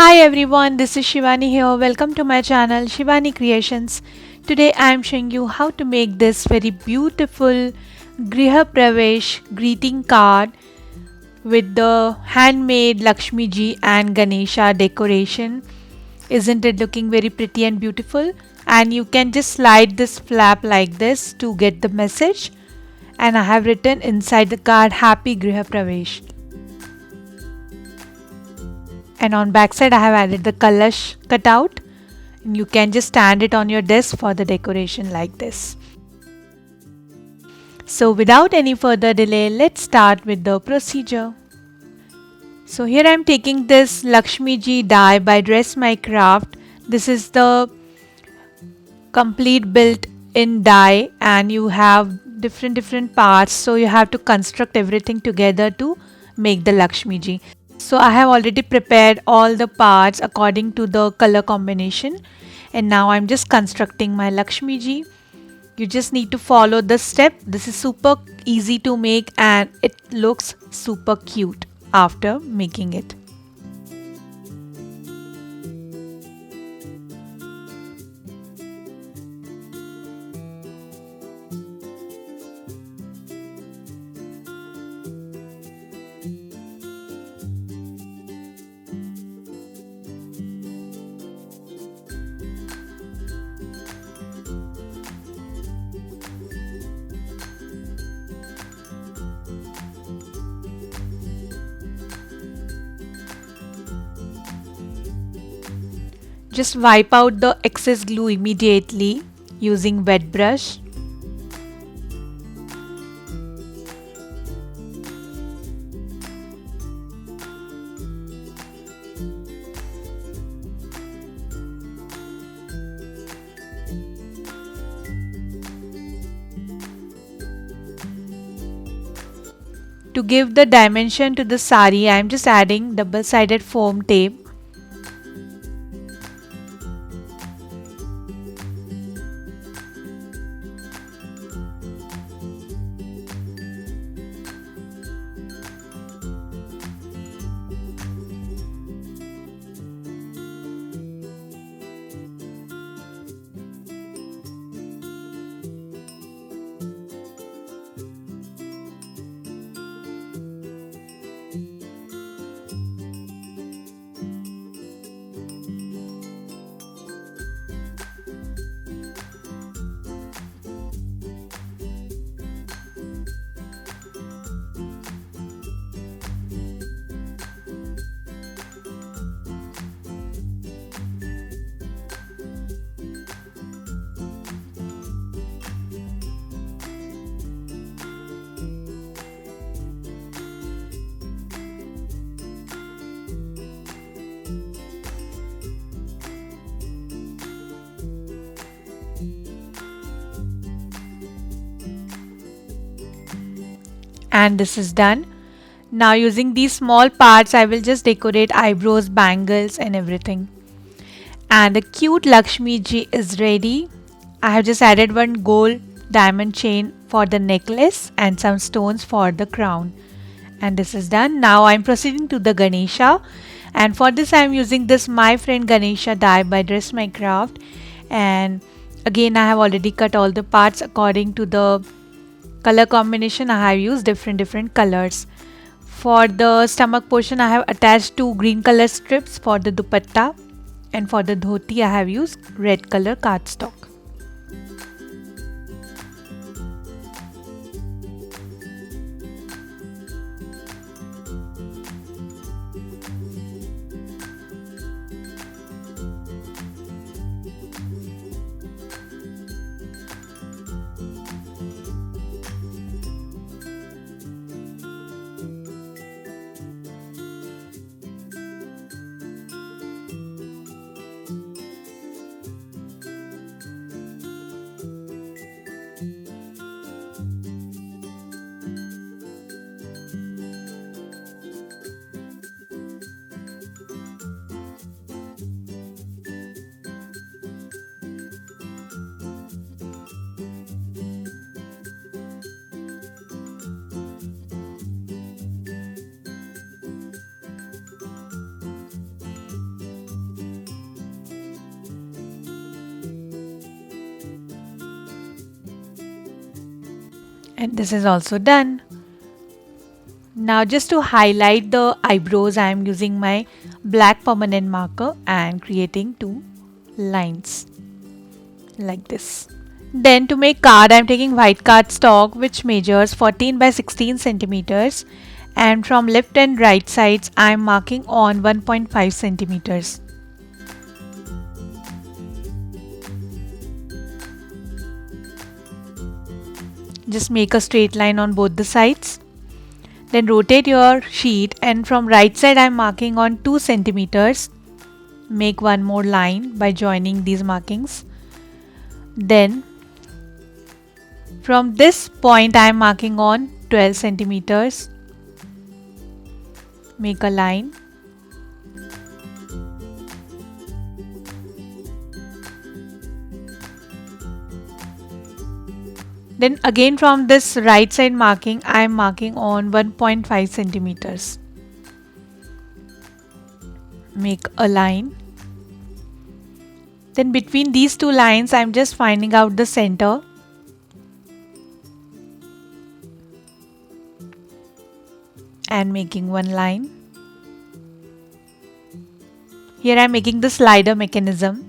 Hi everyone, this is Shivani here. Welcome to my channel Shivani Creations. Today I am showing you how to make this very beautiful Griha Pravesh greeting card with the handmade Lakshmi Ji and Ganesha decoration. Isn't it looking very pretty and beautiful? And you can just slide this flap like this to get the message. And I have written inside the card Happy Griha Pravesh. And on backside I have added the Kalash cutout, and you can just stand it on your desk for the decoration like this. So without any further delay, let's start with the procedure. So here I am taking this Lakshmi Ji die by Dress My Craft. This is the complete built in die and you have different parts, so you have to construct everything together to make the Lakshmi Ji. So I have already prepared all the parts according to the color combination, and now I'm just constructing my Lakshmi Ji. You just need to follow the step. This is super easy to make and it looks super cute after making it. Just wipe out the excess glue immediately using wet brush. To give the dimension to the sari, I am just adding double-sided foam tape. And this is done. Now using these small parts I will just decorate eyebrows, bangles and everything. And the cute Lakshmi Ji is ready. I have just added one gold diamond chain for the necklace and some stones for the crown. And this is done. Now I am proceeding to the Ganesha, and for this I am using this My Friend Ganesha die by Dress My Craft. And again I have already cut all the parts according to the color combination. I have used different colors. For the stomach portion I have attached two green color strips for the dupatta, and for the dhoti I have used red color cardstock. And this is also done. Now just to highlight the eyebrows, I am using my black permanent marker and creating two lines like this. Then to make card, I am taking white cardstock which measures 14 by 16 centimeters, and from left and right sides I am marking on 1.5 centimeters. Just make a straight line on both the sides. Then rotate your sheet, and from right side I am marking on 2 centimeters. Make one more line by joining these markings. Then from this point I am marking on 12 centimeters. Make a line. Then again from this right side marking, I am marking on 1.5 centimeters. Make a line. Then between these two lines, I am just finding out the center. And making one line. Here I am making the slider mechanism.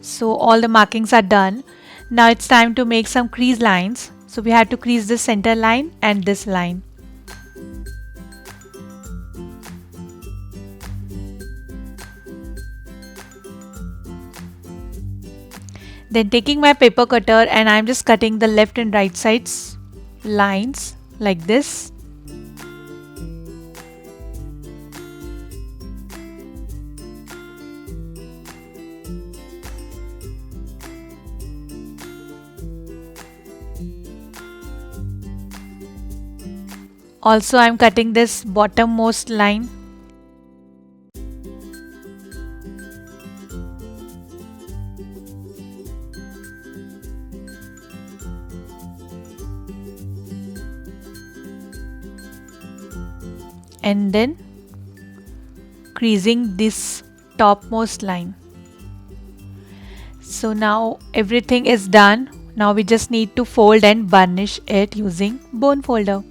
So all the markings are done. Now it's time to make some crease lines. So we have to crease the center line and this line. Then taking my paper cutter, and I'm just cutting the left and right sides lines like this. Also, I'm cutting this bottommost line. And then creasing this topmost line. So now everything is done. Now we just need to fold and burnish it using bone folder.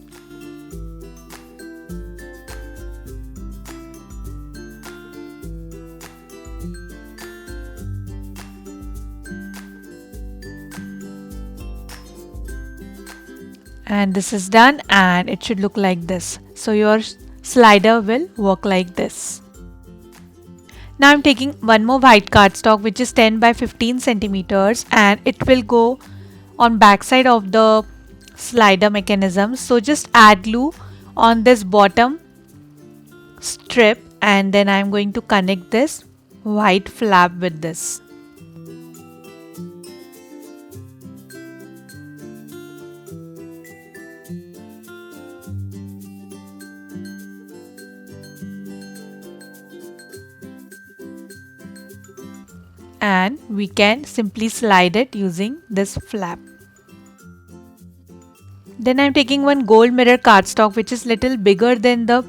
And this is done, and it should look like this. So your slider will work like this. Now I'm taking one more white cardstock which is 10 by 15 centimeters, and it will go on backside of the slider mechanism. So just add glue on this bottom strip, and then I'm going to connect this white flap with this. And we can simply slide it using this flap. Then I'm taking one gold mirror cardstock which is little bigger than the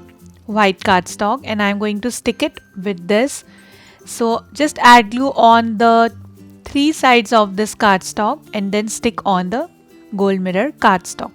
white cardstock, and I'm going to stick it with this. So just add glue on the three sides of this cardstock and then stick on the gold mirror cardstock.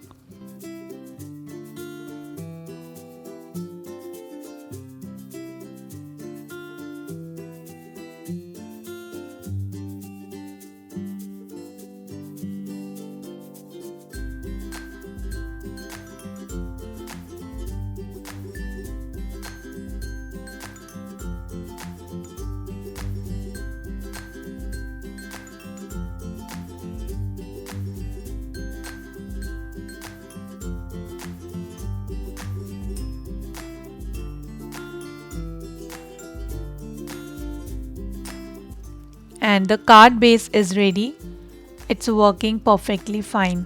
And the card base is ready. It's working perfectly fine.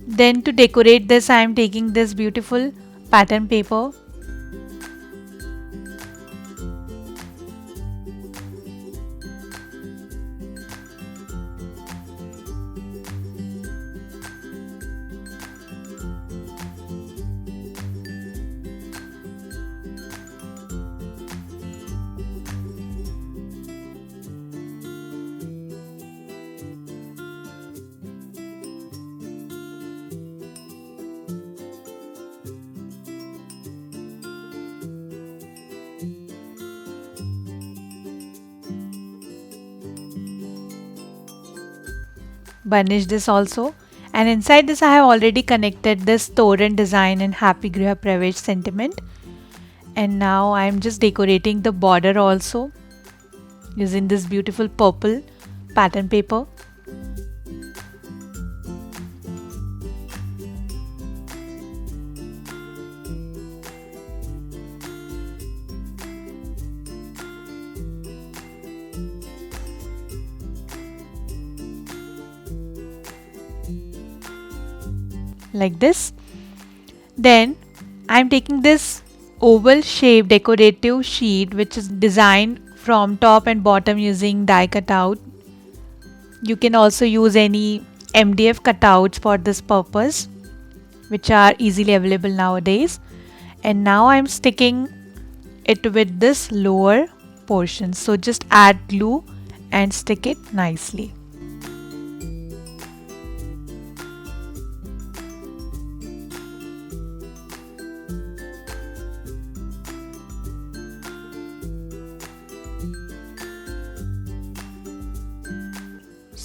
Then to decorate this, I am taking this beautiful pattern paper. burnish this also. And inside this I have already connected this Toran design and Happy Griha Pravesh sentiment. And now I am just decorating the border also using this beautiful purple pattern paper. Like this. Then I'm taking this oval shaped decorative sheet which is designed from top and bottom using die cutout. You can also use any MDF cutouts for this purpose, which are easily available nowadays. And now I'm sticking it with this lower portion. So just add glue and stick it nicely.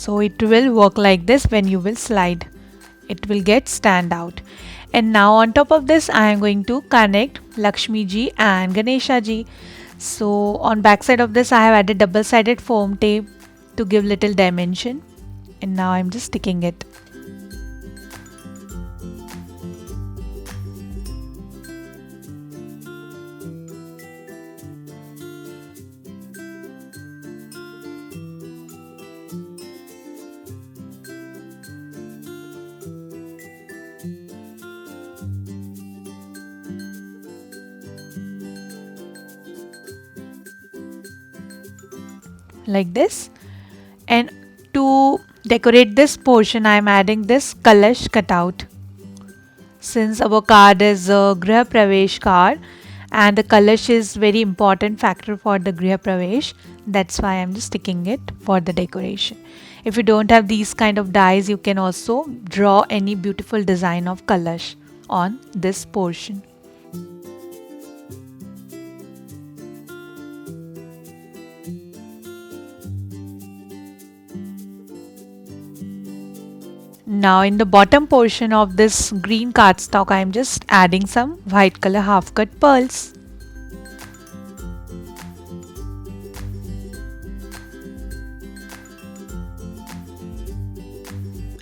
So it will work like this. When you will slide, it will get stand out. And now on top of this I am going to connect Lakshmi ji and Ganesha ji. So on back side of this I have added double-sided foam tape to give little dimension. And now I'm just sticking it. Like this. And to decorate this portion I am adding this Kalash cutout. Since our card is a Griha Pravesh card and the Kalash is very important factor for the Griha Pravesh, that's why I'm just sticking it for the decoration. If you don't have these kind of dies, you can also draw any beautiful design of Kalash on this portion. Now in the bottom portion of this green cardstock I am just adding some white color half cut pearls.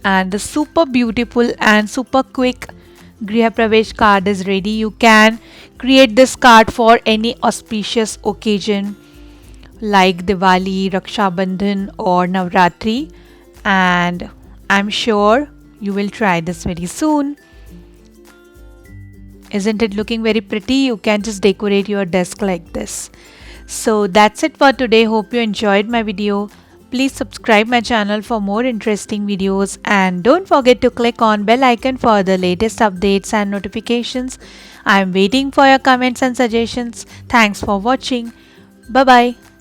And the super beautiful and super quick Griha Pravesh card is ready. You can create this card for any auspicious occasion like Diwali, Raksha Bandhan or Navratri, and I'm sure you will try this very soon. Isn't it looking very pretty? You can just decorate your desk like this. So that's it for today. Hope you enjoyed my video. Please subscribe my channel for more interesting videos and don't forget to click on bell icon for the latest updates and notifications. I'm waiting for your comments and suggestions. Thanks for watching. Bye bye.